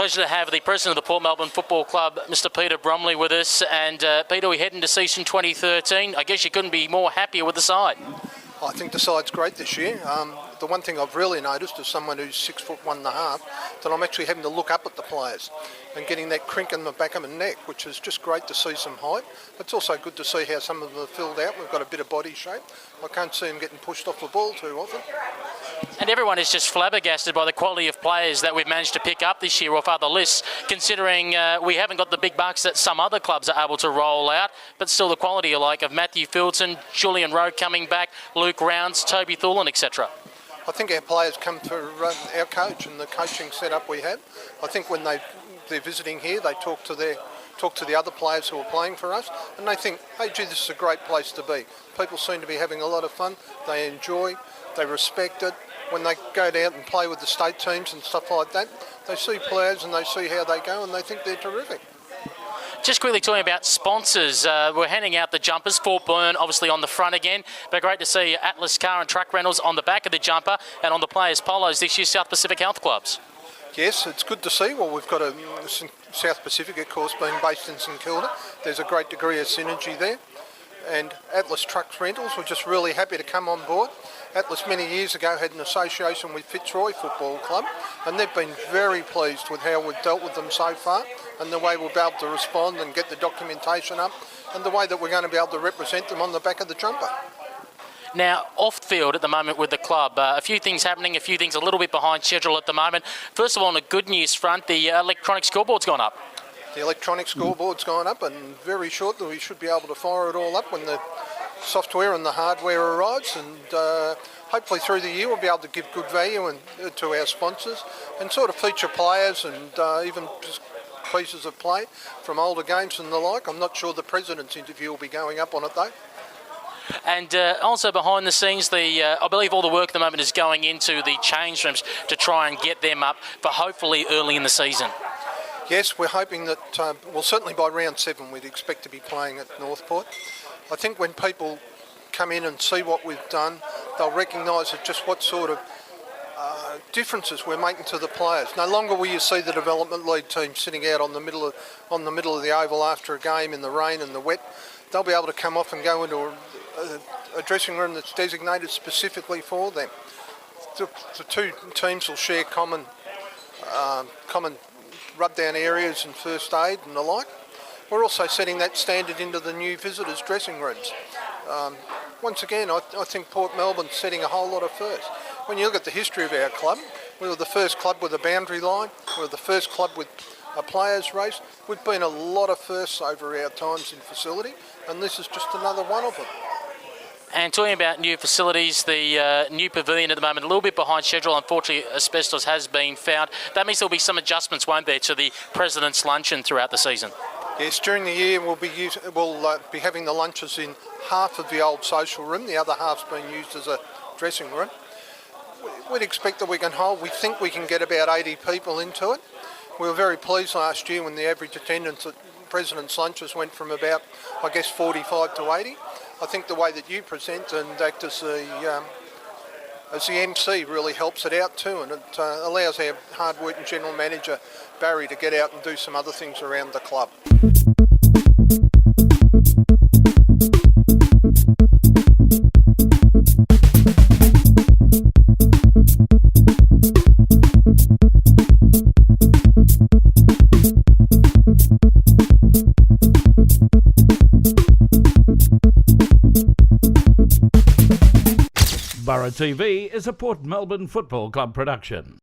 Pleasure to have the president of the Port Melbourne Football Club, Mr. Peter Bromley, with us. And Peter, we head into season 2013. I guess you couldn't be more happier with the side. I think the side's great this year. The one thing I've really noticed as someone who's 6'1.5", that I'm actually having to look up at the players and getting that crink in the back of my neck, which is just great to see some height. It's also good to see how some of them are filled out. We've got a bit of body shape. I can't see them getting pushed off the ball too often. And everyone is just flabbergasted by the quality of players that we've managed to pick up this year off other lists, considering we haven't got the big bucks that some other clubs are able to roll out, but still the quality like of Matthew Fieldson, Julian Rowe coming back, Luke Rounds, Toby Thulin, etc. I think our players come to our coach and the coaching setup we have. I think when they're visiting here, they talk to the other players who are playing for us, and they think, hey, gee, this is a great place to be. People seem to be having a lot of fun. They enjoy, they respect it. When they go down and play with the state teams and stuff like that, they see players and they see how they go and they think they're terrific. Just quickly talking about sponsors, we're handing out the jumpers. Fort Byrne obviously on the front again, but great to see Atlas Car and Truck Rentals on the back of the jumper, and on the players' polos this year, South Pacific Health Clubs. Yes, it's good to see. Well, we've got a South Pacific, of course, being based in St Kilda. There's a great degree of synergy there. And Atlas Truck Rentals, we're just really happy to come on board. Atlas many years ago had an association with Fitzroy Football Club, and they've been very pleased with how we've dealt with them so far and the way we'll be able to respond and get the documentation up and the way that we're going to be able to represent them on the back of the jumper. Now, off-field at the moment with the club, a few things happening, a few things a little bit behind schedule at the moment. First of all, on the good news front, the electronic scoreboard's gone up. The electronic scoreboard's gone up, and very shortly we should be able to fire it all up when the software and the hardware arrives, and hopefully through the year we'll be able to give good value to our sponsors and sort of feature players and even just pieces of play from older games and the like. I'm not sure the President's interview will be going up on it though. And also behind the scenes, I believe all the work at the moment is going into the change rooms to try and get them up for hopefully early in the season. Yes, we're hoping that, well, certainly by round 7 we'd expect to be playing at Northport. I think when people come in and see what we've done, they'll recognise just what sort of differences we're making to the players. No longer will you see the development league team sitting out on the middle of the oval after a game in the rain and the wet. They'll be able to come off and go into a dressing room that's designated specifically for them. The two teams will share common rub-down areas and first aid and the like. We're also setting that standard into the new visitors' dressing rooms. Once again, I think Port Melbourne's setting a whole lot of firsts. When you look at the history of our club, we were the first club with a boundary line, we were the first club with a players' race. We've been a lot of firsts over our times in facility, and this is just another one of them. And talking about new facilities, the new pavilion at the moment, a little bit behind schedule. Unfortunately, asbestos has been found. That means there'll be some adjustments, won't there, to the President's Luncheon throughout the season? Yes, during the year we'll be having the lunches in half of the old social room. The other half's being used as a dressing room. We'd expect that we think we can get about 80 people into it. We were very pleased last year when the average attendance at President's Lunches went from about, 45 to 80. I think the way that you present and act as the MC really helps it out too, and it allows our hard-working general manager, Barry, to get out and do some other things around the club. Borough TV is a Port Melbourne Football Club production.